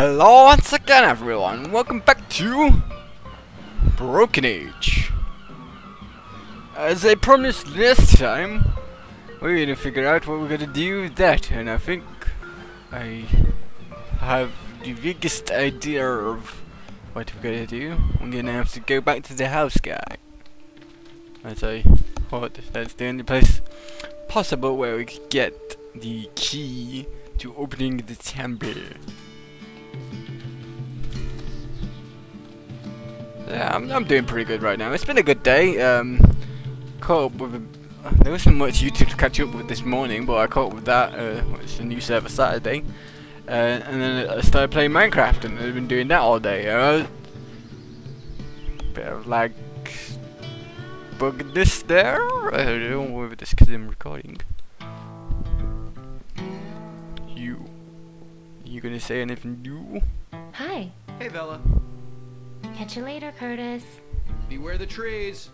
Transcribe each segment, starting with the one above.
Hello once again everyone, welcome back to Broken Age. As I promised last time, we're gonna figure out what we're gonna do with that, and I think I have the biggest idea of what we're gonna do. I'm gonna have to go back to the house guy. As I thought that's the only place possible where we could get the key to opening the temple. Yeah, I'm doing pretty good right now. It's been a good day. Caught up with there wasn't much YouTube to catch up with this morning, but I caught up with that. It's a new server Saturday, and then I started playing Minecraft, and I've been doing that all day. Bit of lag, bug this there. I don't know whether this because I'm recording. You gonna say anything new? Hi. Hey, Vela. Catch you later, Curtis. Beware the trees.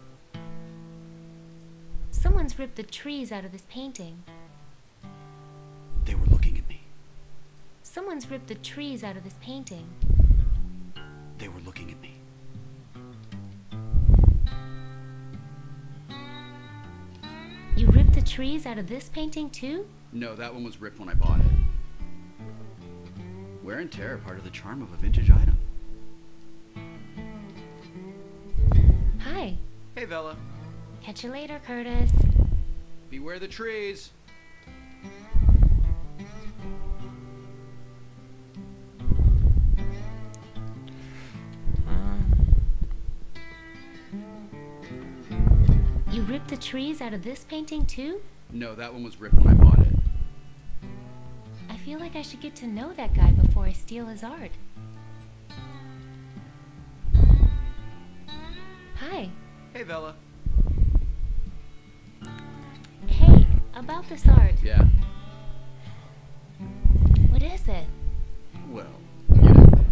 Someone's ripped the trees out of this painting. They were looking at me. Someone's ripped the trees out of this painting. They were looking at me. You ripped the trees out of this painting too? No, that one was ripped when I bought it. Wear and tear are part of the charm of a vintage item. Hi. Hey, Vela. Catch you later, Curtis. Beware the trees. You ripped the trees out of this painting too? No, that one was ripped when I bought it. I feel like I should get to know that guy before I steal his art. Hi. Hey, Vela. Hey, about this art. Yeah? What is it? Well, you know.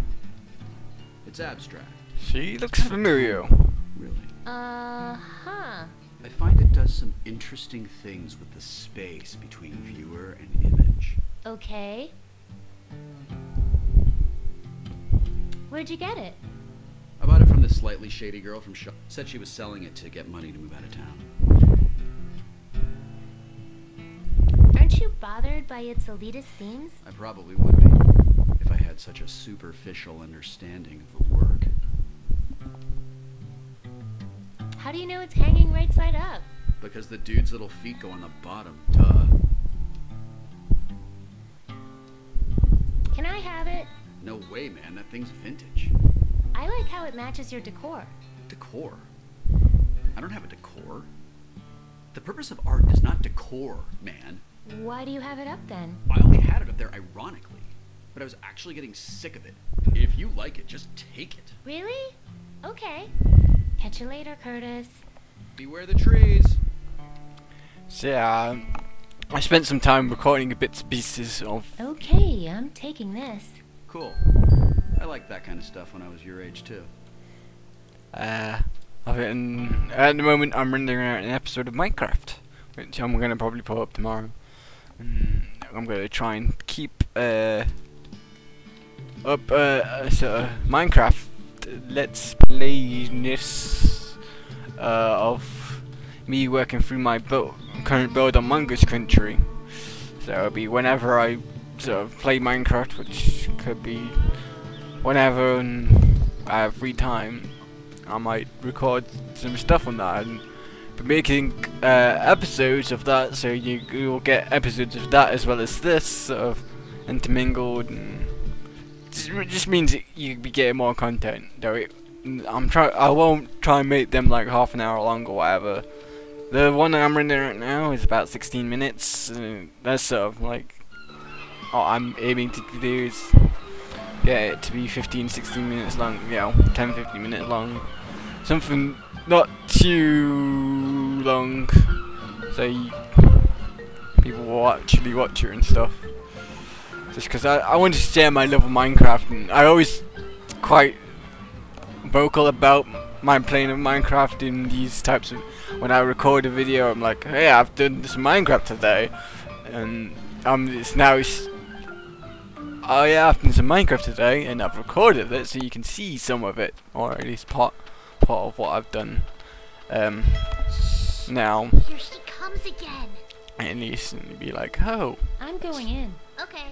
It's abstract. She looks familiar. Really. Huh. I find it does some interesting things with the space between viewer and image. Okay. Where'd you get it? I bought it from this slightly shady girl from Shaw. Said she was selling it to get money to move out of town. Aren't you bothered by its elitist themes? I probably would be, if I had such a superficial understanding of the work. How do you know it's hanging right side up? Because the dude's little feet go on the bottom, duh. Can I have it? No way, man, that thing's vintage. I like how it matches your decor. Decor? I don't have a decor. The purpose of art is not decor, man. Why do you have it up then? I only had it up there ironically, but I was actually getting sick of it. If you like it, just take it. Really? Okay. Catch you later, Curtis. Beware the trees. So yeah, I spent some time recording bits and pieces of. Okay, I'm taking this. Cool. I liked that kind of stuff when I was your age too. I've written, at the moment I'm rendering out an episode of Minecraft, which I'm gonna probably put up tomorrow. I'm gonna try and keep up sort of Minecraft let's playness of me working through my current build on Mongoose Country. So it'll be whenever I sort of play Minecraft, which could be whenever I have free time. I might record some stuff on that and be making episodes of that, so you'll get episodes of that as well as this sort of intermingled, and it just means that you'll be getting more content. Though I won't try and make them like half an hour long or whatever. The one that I'm rendering right now is about 16 minutes. That's sort of like what I'm aiming to do is get it to be 15-16 minutes long, you know, 10-15 minutes long. Something not too long, so people will actually watch it and stuff. Just because I want to share my love of Minecraft, and I always quite vocal about my playing of Minecraft in these types of. When I record a video, I'm like, hey, I've done this Minecraft today, and it's now I have done some Minecraft today, and I've recorded it so you can see some of it, or at least part of what I've done. Now, Here she comes again. at least and be like, oh, I'm going in. Okay.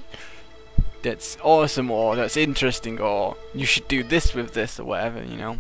that's awesome, or that's interesting, or you should do this with this, or whatever, you know.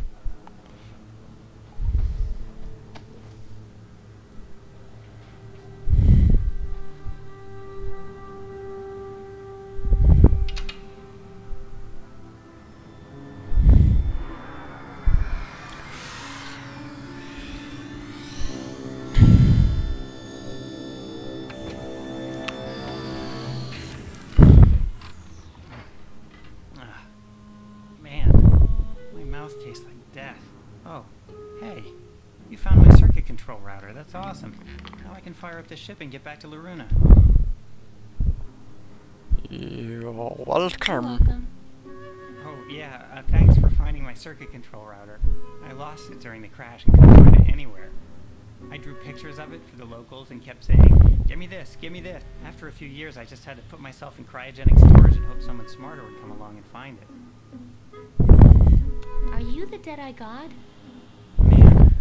Man, my mouth tastes like death. Oh, hey, you found my circuit control router. That's awesome. Now I can fire up the ship and get back to Loruna. You're You're welcome. welcome. Oh, yeah, thanks for finding my circuit control router. I lost it during the crash and couldn't find it anywhere. I drew pictures of it for the locals and kept saying, "Give me this, give me this." After a few years, I just had to put myself in cryogenic storage and hope someone smarter would come along and find it. Are you the Deadeye God? Man,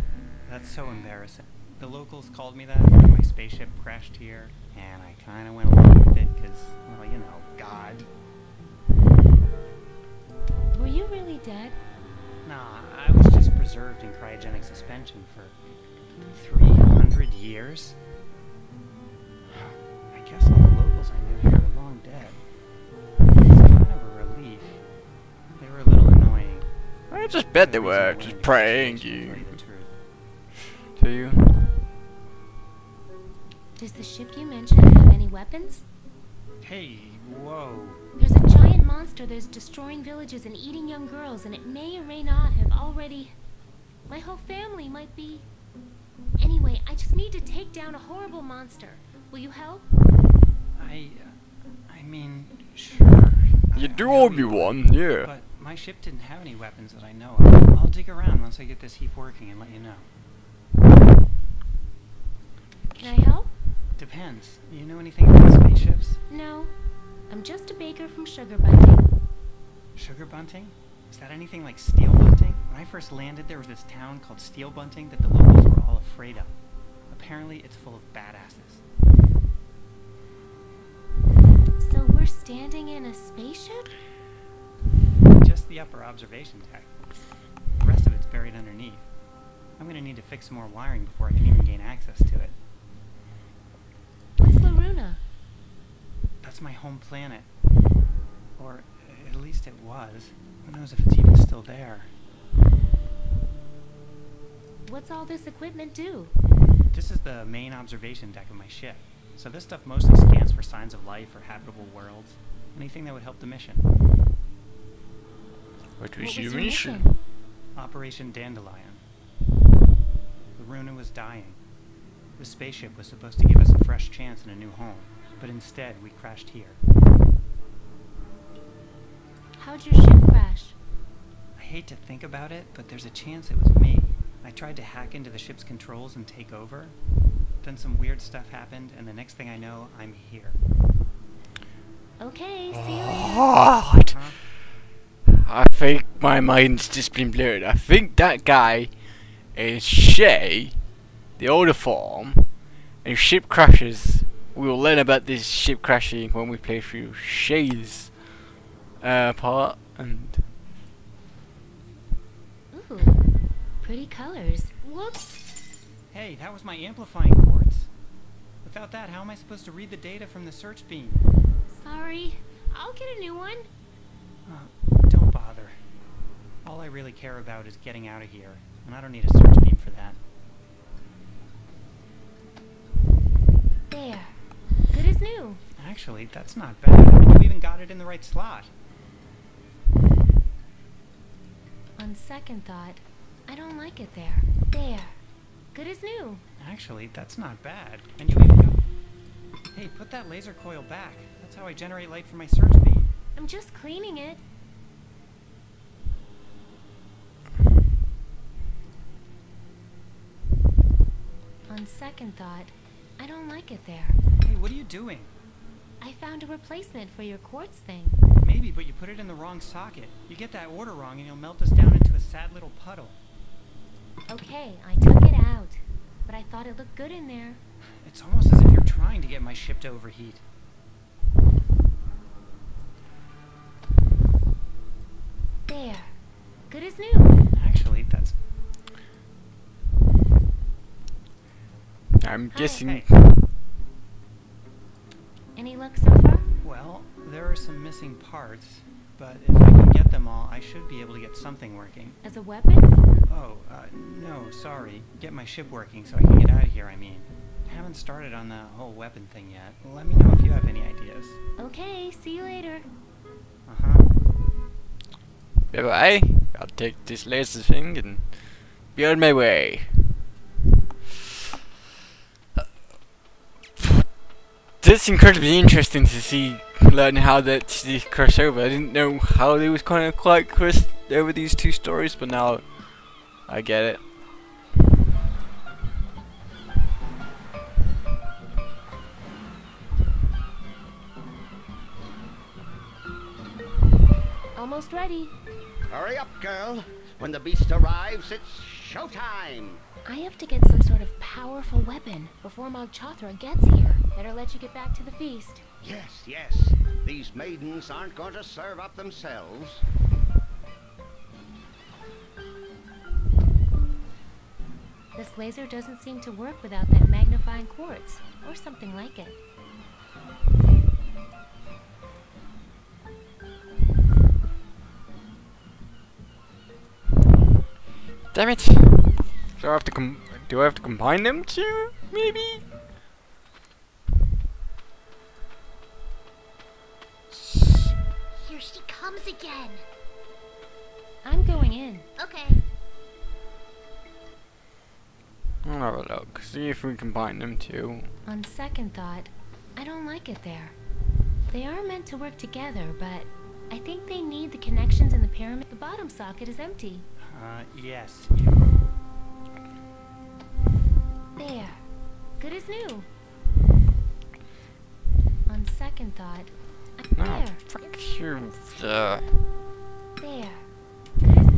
that's so embarrassing. The locals called me that when my spaceship crashed here, and I kinda went along with it because, well, you know, God. Were you really dead? Nah, I was just preserved in cryogenic suspension for 300 years? I guess all the locals I knew here are long dead. It's kind of a relief. They were a little annoying. I just bet they The reason I were went just into praying situation, to you. tell you the truth. Do you? Does the ship you mentioned have any weapons? Hey, whoa. There's a giant monster that's destroying villages and eating young girls, and it may or may not have already... My whole family might be... Anyway, I just need to take down a horrible monster. Will you help? I mean, sure. You I do know owe me you would, one, yeah. But my ship didn't have any weapons that I know of. I'll dig around once I get this heap working and let you know. Can I help? Depends. You know anything about spaceships? No. I'm just a baker from Sugar Bunting. Sugar Bunting? Is that anything like Steel Bunting? When I first landed, there was this town called Steel Bunting that the locals were all afraid of. Apparently, it's full of badasses. So we're standing in a spaceship? Just the upper observation deck. The rest of it's buried underneath. I'm gonna need to fix some more wiring before I can even gain access to it. What's Loruna? That's my home planet. Or at least it was. Who knows if it's even still there. What's all this equipment do? This is the main observation deck of my ship. So this stuff mostly scans for signs of life or habitable worlds. Anything that would help the mission. What What was was your your mission? mission? Operation Dandelion. Loruna was dying. The spaceship was supposed to give us a fresh chance and a new home, but instead we crashed here. How'd your ship crash? I hate to think about it, but there's a chance it was me. I tried to hack into the ship's controls and take over. Then some weird stuff happened, and the next thing I know, I'm here. Okay, see you later. What? Huh? I think my mind's just been blurred. I think that guy is Shay, the older form, and if ship crashes, we will learn about this ship crashing when we play through Shay's part, and Ooh, pretty colors. Whoops. Hey, that was my amplifying quartz. Without that, how am I supposed to read the data from the search beam? Sorry. I'll get a new one. Don't bother. All I really care about is getting out of here, and I don't need a search beam for that. There. Good as new. Actually, that's not bad. And you even got it in the right slot. On second thought, I don't like it there. There. Good as new. Actually, that's not bad. And you even got... Hey, put that laser coil back. That's how I generate light for my search beam. I'm just cleaning it. On second thought, I don't like it there. Hey, what are you doing? I found a replacement for your quartz thing. Maybe, but you put it in the wrong socket. You get that order wrong and you'll melt us down into a sad little puddle. Okay, I took it out, but I thought it looked good in there. It's almost as if you're trying to get my ship to overheat. There. Good as new. Actually, that's... I'm guessing. Hey. Any luck so far? Well, there are some missing parts, but if I can get them all, I should be able to get something working. As a weapon? Oh, no, sorry. Get my ship working so I can get out of here, I mean. Haven't started on the whole weapon thing yet. Let me know if you have any ideas. Okay, see you later. Uh-huh. Bye bye. I'll take this laser thing and be on my way. That's incredibly interesting to see, learn how that they cross over. I didn't know how they was kind of quite crossed over these two stories, but now I get it. Almost ready. Hurry up, girl. When the beast arrives, it's showtime. I have to get some sort of powerful weapon before Mog Chothra gets here. Better let you get back to the feast. Yes, yes. These maidens aren't going to serve up themselves. This laser doesn't seem to work without that magnifying quartz, or something like it. Damn it! Do I have to combine them two? Maybe? Shh. Here she comes again. I'm going in. Okay. I'll have a look. See if we combine them two. On second thought, I don't like it there. They are meant to work together, but I think they need the connections in the pyramid. The bottom socket is empty. Yes. There. Good as new. On second thought, No, there. fuck you. There. Good as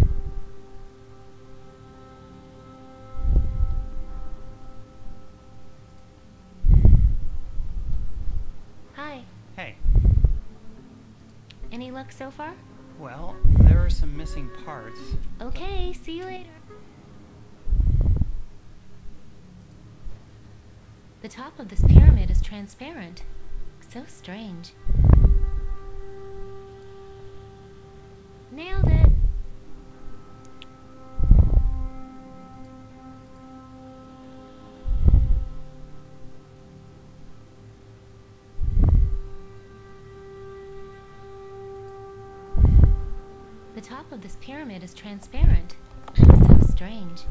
Hi. Hey. Any luck so far? Well, there are some missing parts. Okay, see you later. The top of this pyramid is transparent. So strange. Nailed it. The top of this pyramid is transparent. So strange.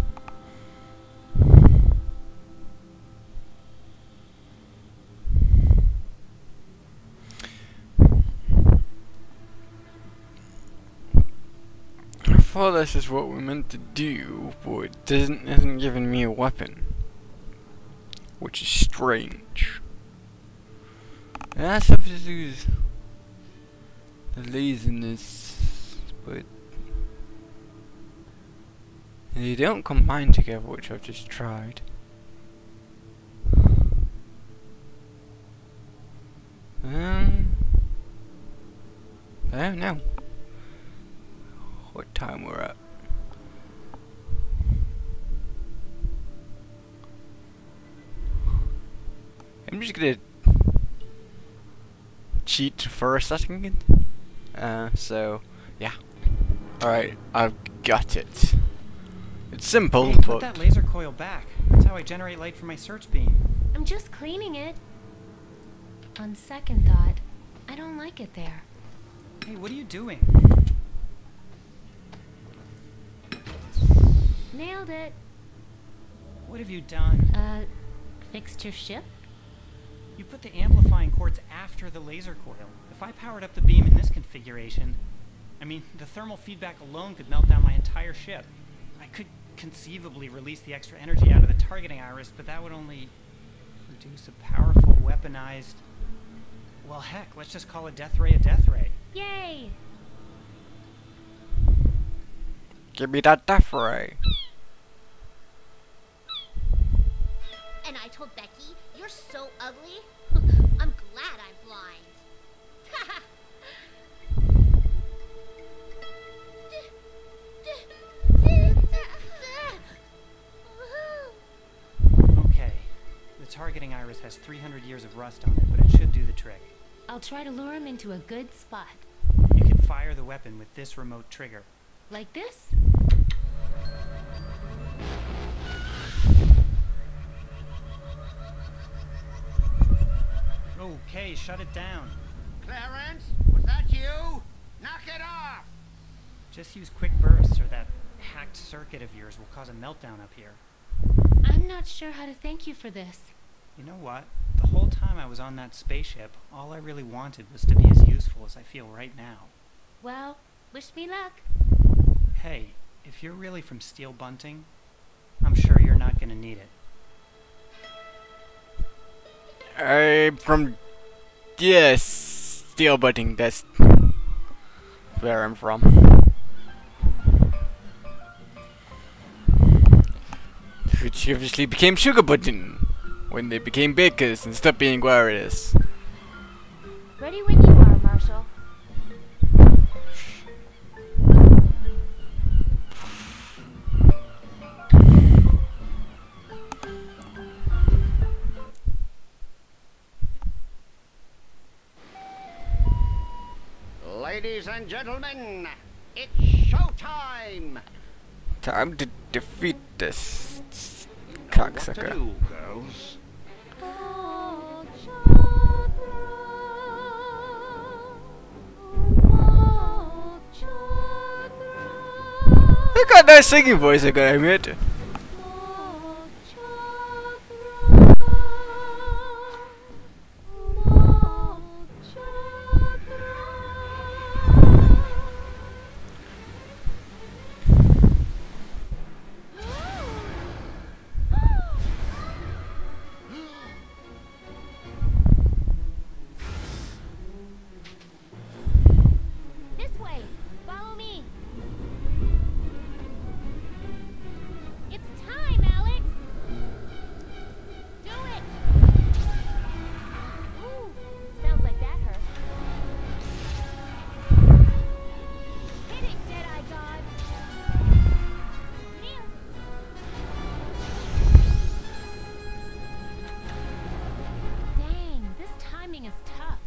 I thought this is what we're meant to do, but it isn't giving me a weapon. Which is strange. And that's stuff to do with the laziness, but they don't combine together, which I've just tried. I don't know what time we're at. I'm just gonna cheat for a second. So yeah. Alright, I've got it. It's simple, Hey, put but that laser coil back. That's how I generate light for my search beam. I'm just cleaning it. On second thought, I don't like it there. Hey, what are you doing? Nailed it. What have you done? Fixed your ship? You put the amplifying quartz after the laser coil. If I powered up the beam in this configuration, I mean, the thermal feedback alone could melt down my entire ship. I could conceivably release the extra energy out of the targeting iris, but that would only produce a powerful weaponized... Well, heck, let's just call a death ray a death ray. Yay! Give me that death ray. And I told Becky, you're so ugly. I'm glad I'm blind. Okay. The targeting iris has 300 years of rust on it, but it should do the trick. I'll try to lure him into a good spot. You can fire the weapon with this remote trigger. Like this? Okay, shut it down. Clarence, was that you? Knock it off! Just use quick bursts or that hacked circuit of yours will cause a meltdown up here. I'm not sure how to thank you for this. You know what? The whole time I was on that spaceship, all I really wanted was to be as useful as I feel right now. Well, wish me luck. Hey, if you're really from Steel Bunting, I'm sure you're not gonna need it. I'm from... Yes, Steel Butting, that's where I'm from. Which obviously became Sugar Button when they became bakers and stopped being warriors. Ready when you are, Marshall. Ladies and gentlemen, it's showtime! Time to defeat this Know what to cocksucker. do, girls. Mog Chothra, Mog Chothra, Look at that singing voice I got, I admit. Mog Chothra, Mog Chothra. This way. Follow me. It's time, Alex. Do it. Ooh, sounds like that hurt. Hit it, Deadeye God. Neil. Dang, this timing is tough.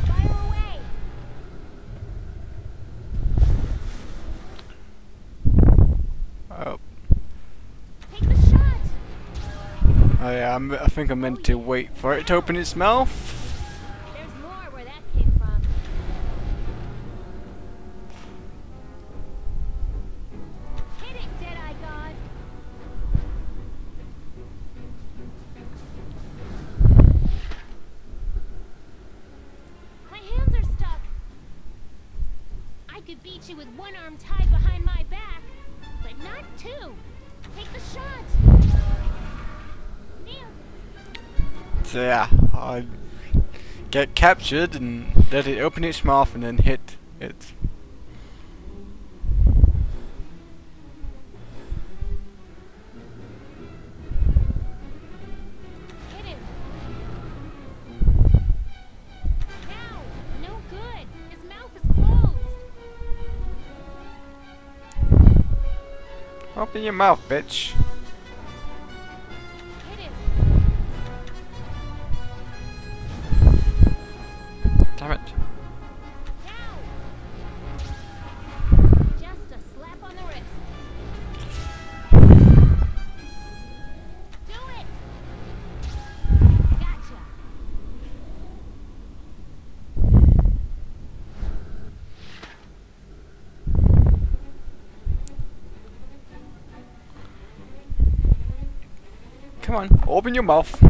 Fire away. Oh, Take the shot. oh yeah, I think I meant to wait for it to open its mouth. There's more where that came from. Hit it, Deadeye God. My hands are stuck. I could beat you with one arm tied behind my back, but not two. Take the shot. Neil. So yeah, I get captured and let it open its mouth and then hit it. Hit him. Now, no good. His mouth is closed. Open your mouth, bitch. Hit him. Damn it. Now. Just a slap on the wrist. Do it. Gotcha. Come on, open your mouth.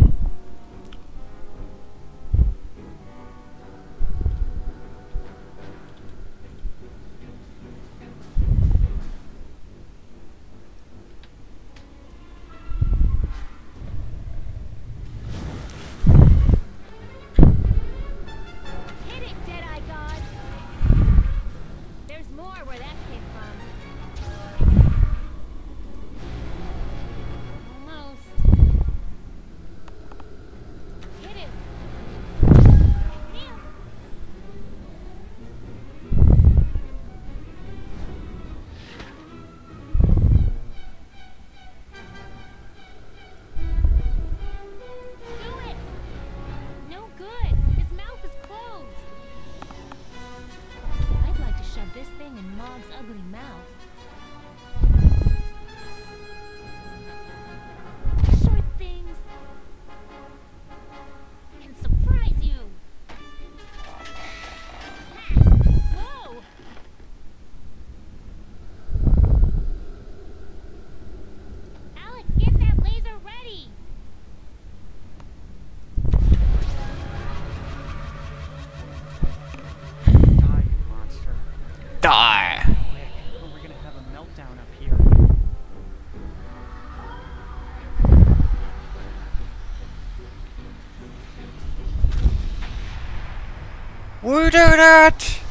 We did it!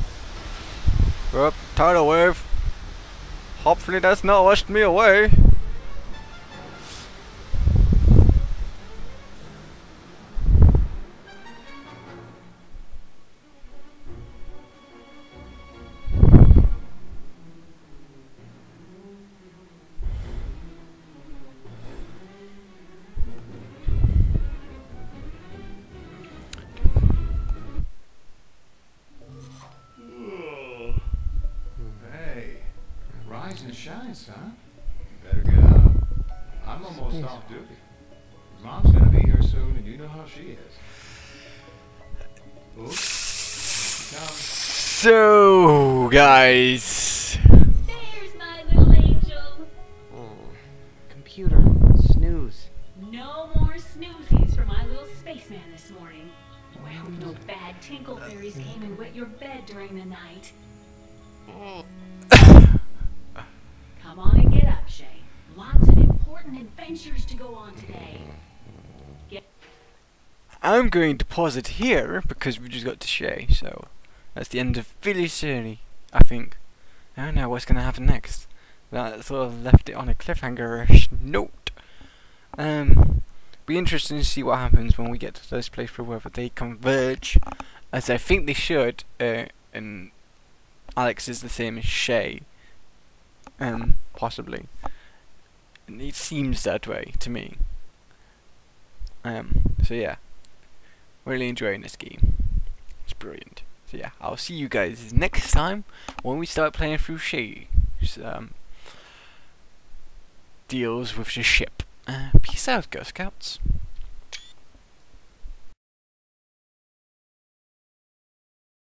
Up, tidal wave. Hopefully that's not washed me away. Hey, rise and shine, son. Better get up. I'm almost off duty. Mom's gonna be here soon, and you know how she is. Oops. Here she comes. So, guys. There's my little angel. Computer, snooze. No more snoozies for my little spaceman this morning. I hope no bad tinkle fairies came and wet your bed during the night. Come on and get up, Shay. Lots of important adventures to go on today. I'm going to pause it here because we just got to Shay, so that's the end of Philly's journey, I think. I don't know what's going to happen next. That sort of left it on a cliffhanger-ish note. Be interesting to see what happens when we get to this playthrough, whether they converge, as I think they should, and Alex is the same as Shay, possibly. And it seems that way to me. So yeah, really enjoying this game. It's brilliant. So yeah, I'll see you guys next time when we start playing through Shay's deals with the ship. Peace out, Girl Scouts.